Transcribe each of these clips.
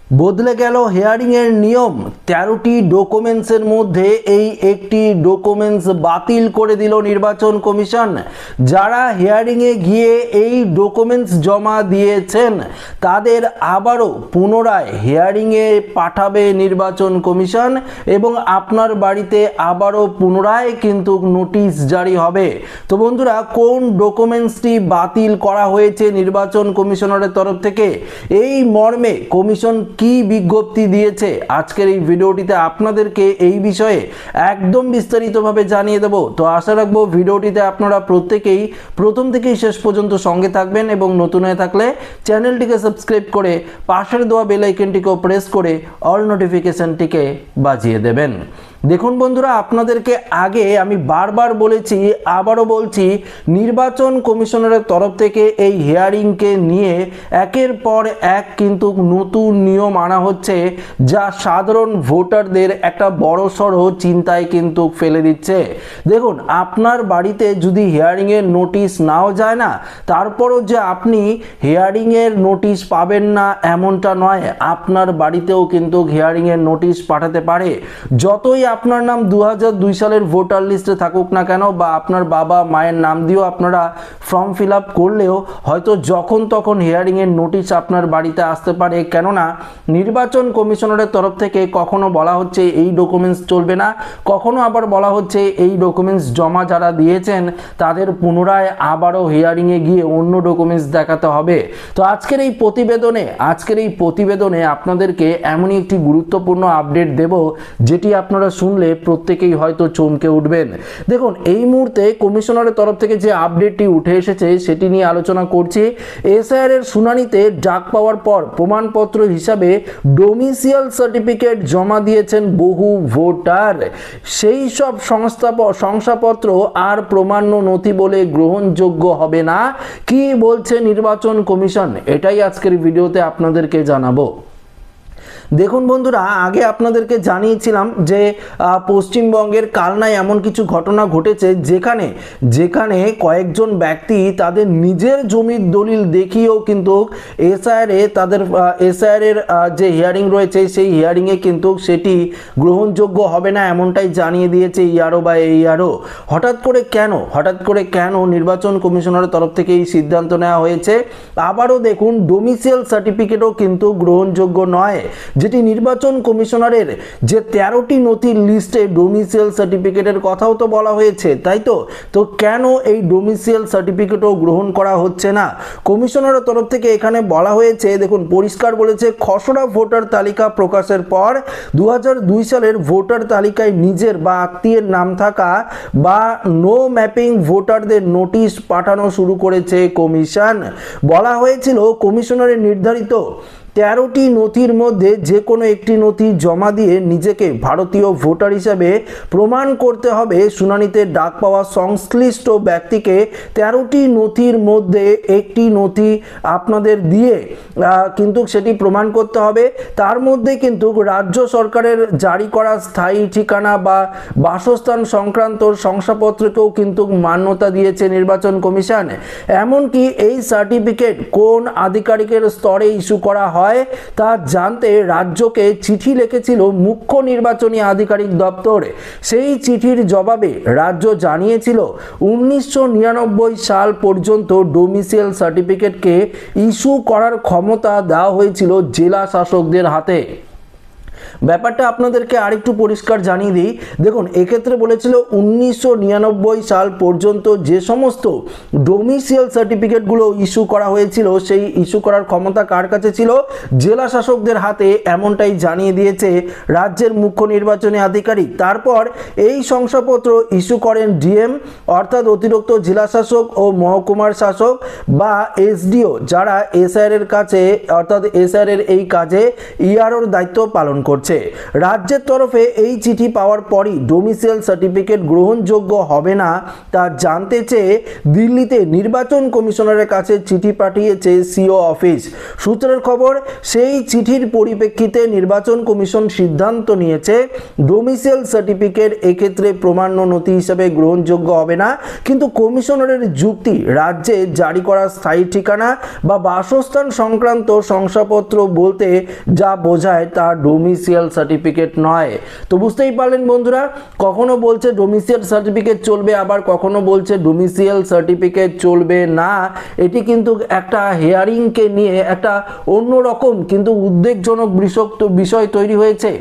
বদলে গেল হিয়ারিং এর নিয়ম। 13টি ডকুমেন্টসের মধ্যে এই একটি ডকুমেন্টস বাতিল করে দিল নির্বাচন কমিশন। যারা হিয়ারিং এ গিয়ে এই ডকুমেন্টস জমা দিয়েছেন তাদের আবারও পুনরায় হিয়ারিং এ পাঠাবে নির্বাচন কমিশন এবং আপনার বাড়িতে আবারও পুনরায় কিন্তু নোটিশ জারি হবে। তো বন্ধুরা, কোন ডকুমেন্টসটি বাতিল করা হয়েছে নির্বাচন কমিশনারের তরফ থেকে, এই মর্মে কমিশন কি বিজ্ঞপ্তি দিয়েছে, আজকের এই ভিডিওটিতে আপনাদেরকে এই বিষয়ে একদম বিস্তারিতভাবে জানিয়ে দেব। তো আশা রাখবো ভিডিওটিতে আপনারা প্রত্যেকেই প্রথম থেকেই শেষ পর্যন্ত সঙ্গে থাকবেন এবং নতুন হয়ে থাকলে চ্যানেলটিকে সাবস্ক্রাইব করে পাশের দেওয়া বেল আইকনটিকেও প্রেস করে অল নোটিফিকেশনটিকে বাজিয়ে দেবেন। দেখুন বন্ধুরা, আপনাদেরকে আগে আমি বারবার বলেছি, আবারও বলছি, নির্বাচন কমিশনারের তরফ থেকে এই হিয়ারিংকে নিয়ে একের পর এক কিন্তু নতুন নিয়ম আনা হচ্ছে, যা সাধারণ ভোটারদের একটা বড়সড় চিন্তায় কিন্তু ফেলে দিচ্ছে। দেখুন, আপনার বাড়িতে যদি হিয়ারিংয়ের নোটিশ নাও যায় না, তারপরও যে আপনি হিয়ারিংয়ের নোটিশ পাবেন না এমনটা নয়, আপনার বাড়িতেও কিন্তু হিয়ারিংয়ের নোটিশ পাঠাতে পারে। যতই আপনার নাম 2002 সালের ভোটার লিস্টে থাকুক না কেন, বা আপনার বাবা মায়ের নাম দিয়েও আপনারা ফর্ম ফিল আপ করলেও হয়তো যখন তখন হিয়ারিংয়ের নোটিশ আপনার বাড়িতে আসতে পারে। কেননা নির্বাচন কমিশনারের তরফ থেকে কখনো বলা হচ্ছে এই ডকুমেন্টস চলবে না, কখনো আবার বলা হচ্ছে এই ডকুমেন্টস জমা যারা দিয়েছেন তাদের পুনরায় আবারও হিয়ারিংয়ে গিয়ে অন্য ডকুমেন্টস দেখাতে হবে। তো আজকের এই প্রতিবেদনে আপনাদেরকে এমনই একটি গুরুত্বপূর্ণ আপডেট দেব, যেটি আপনারা শুনলে প্রত্যেকেই হয়তো চমকে উঠবেন। দেখুন, এই মুহূর্তে কমিশনারের তরফ থেকে যে আপডেটটি উঠে এসেছে সেটি নিয়ে আলোচনা করছি। এসআইআর এর শুনানিতে ডাক পাওয়ার পর প্রমাণপত্র হিসাবে ডোমিসিয়াল সার্টিফিকেট জমা দিয়েছেন বহু ভোটার। সেই সব শংসাপত্র আর প্রমাণ্য নথি বলে গ্রহণযোগ্য হবে না। কি বলছে নির্বাচন কমিশন, এটাই আজকের ভিডিওতে আপনাদেরকে জানাবো। দেখুন বন্ধুরা, আগে আপনাদেরকে জানিয়েছিলাম যে পশ্চিমবঙ্গের কালনায় এমন কিছু ঘটনা ঘটেছে যেখানে কয়েকজন ব্যক্তি তাদের নিজের জমির দলিল দেখিয়েও কিন্তু এসআইআর এর যে হিয়ারিং রয়েছে সেই হিয়ারিংয়ে কিন্তু সেটি গ্রহণযোগ্য হবে না, এমনটাই জানিয়ে দিয়েছে ইআরও বা এইআরও। হঠাৎ করে কেন নির্বাচন কমিশনারের তরফ থেকে এই সিদ্ধান্ত নেওয়া হয়েছে? আবারও দেখুন, ডোমিসিয়াল সার্টিফিকেটও কিন্তু গ্রহণযোগ্য নয়, যেটি নির্বাচন কমিশনারের যে 13টি নথির লিস্টে ডোমিসিয়াল সার্টিফিকেটের কথাও তো বলা হয়েছে, তাই তো কেন এই ডোমিসিয়াল সার্টিফিকেটও গ্রহণ করা হচ্ছে না? কমিশনারের তরফ থেকে এখানে বলা হয়েছে, দেখুন পরিষ্কার বলেছে, খসড়া ভোটার তালিকা প্রকাশের পর 2002 সালের ভোটার তালিকায় নিজের বা আত্মীয়ের নাম থাকা বা নো ম্যাপিং ভোটারদের নোটিশ পাঠানো শুরু করেছে কমিশন। বলা হয়েছিল কমিশনারের নির্ধারিত 13টি নথির মধ্যে যে কোনো একটি নথি জমা দিয়ে নিজেকে ভারতীয় ভোটার হিসাবে প্রমাণ করতে হবে। শুনানিতে ডাক পাওয়া সংশ্লিষ্ট ব্যক্তিকে 13টি নথির মধ্যে একটি নথি আপনাদের দিয়ে কিন্তু সেটি প্রমাণ করতে হবে। তার মধ্যে কিন্তু রাজ্য সরকারের জারি করা স্থায়ী ঠিকানা বা বাসস্থান সংক্রান্ত শংসাপত্রকেও কিন্তু মান্যতা দিয়েছে নির্বাচন কমিশন। এমনকি এই সার্টিফিকেট কোন আধিকারিকের স্তরে ইস্যু করা হয় তা জানতে রাজ্যকে চিঠি লিখেছিল মুখ্য নির্বাচনী আধিকারিক দপ্তর। সেই চিঠির জবাবে রাজ্য জানিয়েছিল 1999 সাল পর্যন্ত ডোমিসিয়াল সার্টিফিকেটকে ইস্যু করার ক্ষমতা দেওয়া হয়েছিল জেলা শাসকদের হাতে। ব্যাপারটা আপনাদেরকে আরেকটু পরিষ্কার জানিয়ে দিই। দেখুন, এক্ষেত্রে বলেছিল 1999 সাল পর্যন্ত যে সমস্ত ডোমিসিয়াল সার্টিফিকেটগুলো ইস্যু করা হয়েছিল সেই ইস্যু করার ক্ষমতা কার কাছে ছিল? জেলা শাসকদের হাতে, এমনটাই জানিয়ে দিয়েছে রাজ্যের মুখ্য নির্বাচনী আধিকারিক। তারপর এই শংসাপত্র ইস্যু করেন ডিএম, অর্থাৎ অতিরিক্ত জেলা শাসক ও মহকুমার শাসক বা এসডিও, যারা এসআইআর এর কাছে অর্থাৎ এসআইআর এর এই কাজে ইআরওর দায়িত্ব পালন করছে। করছে। রাজ্যের তরফে এই চিঠি পাওয়ার পরই ডোমিসাইল সার্টিফিকেট গ্রহণযোগ্য হবে না তা জানতে চেয়ে দিল্লিতে নির্বাচন কমিশনারের কাছে চিঠি পাঠিয়েছে সিও অফিস। সূত্রের খবর, সেই চিঠির পরিপ্রেক্ষিতে নির্বাচন কমিশন সিদ্ধান্ত নিয়েছে ডোমিসাইল সার্টিফিকেট এক্ষেত্রে প্রমাণ্য নথি হিসেবে গ্রহণযোগ্য হবে না। কিন্তু কমিশনারের যুক্তি, রাজ্যে জারি করা স্থায়ী ঠিকানা বা বাসস্থান সংক্রান্ত শংসাপত্র বলতে যা বোঝায় তা ডোমিসাইল সার্টিফিকেট নয়। তো বুঝতেই পারলেন বন্ধুরা, কখনো বলছে ডোমিসাইল সার্টিফিকেট চলবে, আবার কখনো বলছে ডোমিসাইল সার্টিফিকেট চলবে না। এটি কিন্তু একটা হিয়ারিংকে নিয়ে একটা অন্যরকম কিন্তু উদ্বেগজনক বিষয় তৈরি হয়েছে।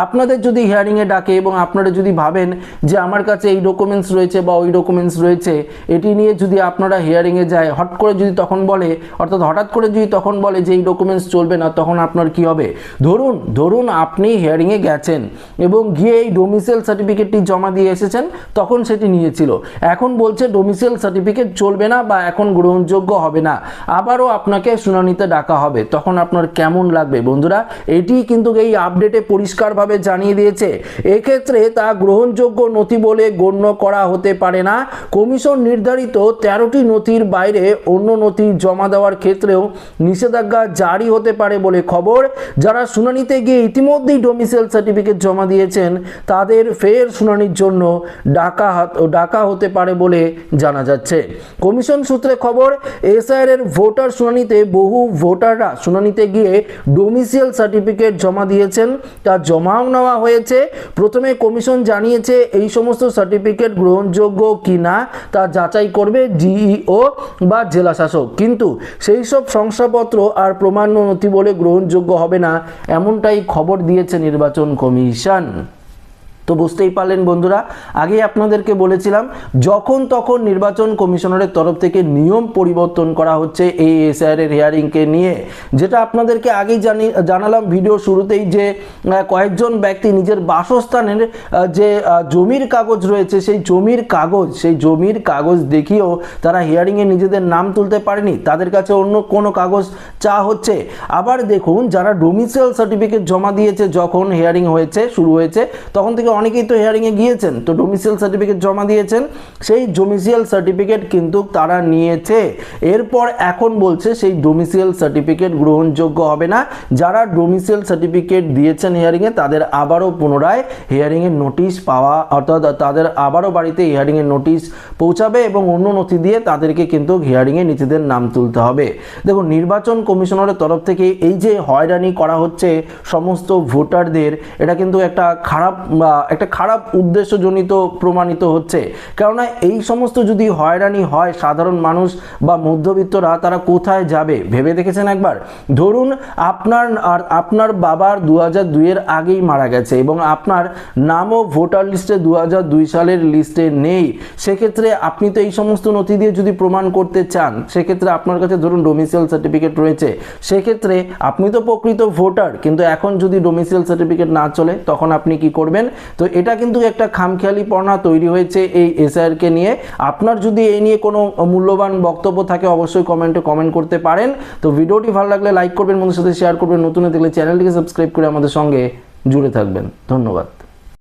আপনাদের যদি হিয়ারিংয়ে ডাকে এবং আপনারা যদি ভাবেন যে আমার কাছে এই ডকুমেন্টস রয়েছে বা ওই ডকুমেন্টস রয়েছে, এটি নিয়ে যদি আপনারা হিয়ারিংয়ে যায়, হঠাৎ করে যদি তখন বলে যে এই ডকুমেন্টস চলবে না, তখন আপনার কি হবে? ধরুন আপনি হিয়ারিংয়ে গেছেন এবং গিয়ে এই ডোমিসাইল সার্টিফিকেটটি জমা দিয়ে এসেছেন, তখন সেটি নিয়েছিল, এখন বলছে ডোমিসাইল সার্টিফিকেট চলবে না বা এখন গ্রহণযোগ্য হবে না, আবারও আপনাকে শুনানিতে ডাকা হবে, তখন আপনার কেমন লাগবে বন্ধুরা? এটি কিন্তু এই আপডেটে পরিষ্কারভাবে জানিয়ে দিয়েছে এক্ষেত্রে তা গ্রহণযোগ্য নথি বলে গণ্য করা হতে পারে না। কমিশন নির্ধারিত 13টি নথির বাইরে অন্য নথি জমা দেওয়ার ক্ষেত্রেও নিষেধাজ্ঞা জারি হতে পারে বলে খবর। যারা শুনানিতে গিয়ে ইতিমধ্যেই ডোমিসাইল সার্টিফিকেট জমা দিয়েছেন তাদের ফের শুনানির জন্য ডাকা হতে পারে বলে জানা যাচ্ছে। কমিশন সূত্রে খবর, এসআইআর এর ভোটার শুনানিতে বহু ভোটাররা শুনানিতে গিয়ে ডোমিসাইল সার্টিফিকেট জমা দিয়েছেন, তা জমাও নেওয়া হয়েছে। প্রথমে কমিশন জানিয়েছে এই সমস্ত সার্টিফিকেট গ্রহণযোগ্য কিনা তা যাচাই করবে ডিইও বা জেলা শাসক, কিন্তু সেই সব শংসাপত্র আর প্রমাণ্য নথি বলে গ্রহণযোগ্য হবে না, এমনটাই খবর দিয়েছে নির্বাচন কমিশন। তো বুঝতেই পারলেন বন্ধুরা, আগেই আপনাদেরকে বলেছিলাম যখন তখন নির্বাচন কমিশনারের তরফ থেকে নিয়ম পরিবর্তন করা হচ্ছে এই এসআইআর এর হিয়ারিংকে নিয়ে, যেটা আপনাদেরকে আগেই জানালাম ভিডিও শুরুতেই যে কয়েকজন ব্যক্তি নিজের বাসস্থানের যে জমির কাগজ রয়েছে সেই জমির কাগজ দেখিয়েও তারা হিয়ারিংয়ে নিজেদের নাম তুলতে পারেনি, তাদের কাছে অন্য কোনো কাগজ চা হচ্ছে। আবার দেখুন, যারা ডোমিসাইল সার্টিফিকেট জমা দিয়েছে যখন হিয়ারিং শুরু হয়েছে তখন থেকে অনেকেই তো হিয়ারিংয়ে গিয়েছেন, তো ডোমিসাইল সার্টিফিকেট জমা দিয়েছেন, সেই ডোমিসাইল সার্টিফিকেট কিন্তু তারা নিয়েছে। এরপর এখন বলছে সেই ডোমিসাইল সার্টিফিকেট গ্রহণযোগ্য হবে না। যারা ডোমিসাইল সার্টিফিকেট দিয়েছেন হিয়ারিংয়ে তাদের আবারও পুনরায় হিয়ারিংয়ের নোটিশ পাওয়া, অর্থাৎ তাদের আবারও বাড়িতে হিয়ারিংয়ের নোটিশ পৌঁছাবে এবং অন্য নথি দিয়ে তাদেরকে কিন্তু হিয়ারিংয়ে নিজেদের নাম তুলতে হবে। দেখুন, নির্বাচন কমিশনারের তরফ থেকে এই যে হয়রানি করা হচ্ছে সমস্ত ভোটারদের, এটা কিন্তু একটা খারাপ উদ্দেশ্যজনিত প্রমাণিত হচ্ছে। কেননা এই সমস্ত যদি হয়রানি হয়, সাধারণ মানুষ বা মধ্যবিত্তরা তারা কোথায় যাবে ভেবে দেখেছেন একবার? ধরুন আপনার বাবার 2002 এর আগেই মারা গেছে এবং আপনার নামও ভোটার লিস্টে 2002 সালের লিস্টে নেই, সেক্ষেত্রে আপনি তো এই সমস্ত নথি দিয়ে যদি প্রমাণ করতে চান, সেক্ষেত্রে আপনার কাছে ধরুন ডোমিসাইল সার্টিফিকেট রয়েছে, সেক্ষেত্রে আপনি তো প্রকৃত ভোটার, কিন্তু এখন যদি ডোমিসাইল সার্টিফিকেট না চলে তখন আপনি কি করবেন? তো এটা কিন্তু একটা খামখেয়ালিপনা তৈরি হয়েছে এই এসআইআর কে নিয়ে। আপনার যদি এই নিয়ে কোনো মূল্যবান বক্তব্য থাকে অবশ্যই কমেন্টে কমেন্ট করতে পারেন। তো ভিডিওটি ভালো লাগলে লাইক করবেন, বন্ধুদের সাথে শেয়ার করবেন, নতুন দেখলে চ্যানেলটিকে সাবস্ক্রাইব করে আমাদের সঙ্গে জুড়ে থাকবেন। ধন্যবাদ।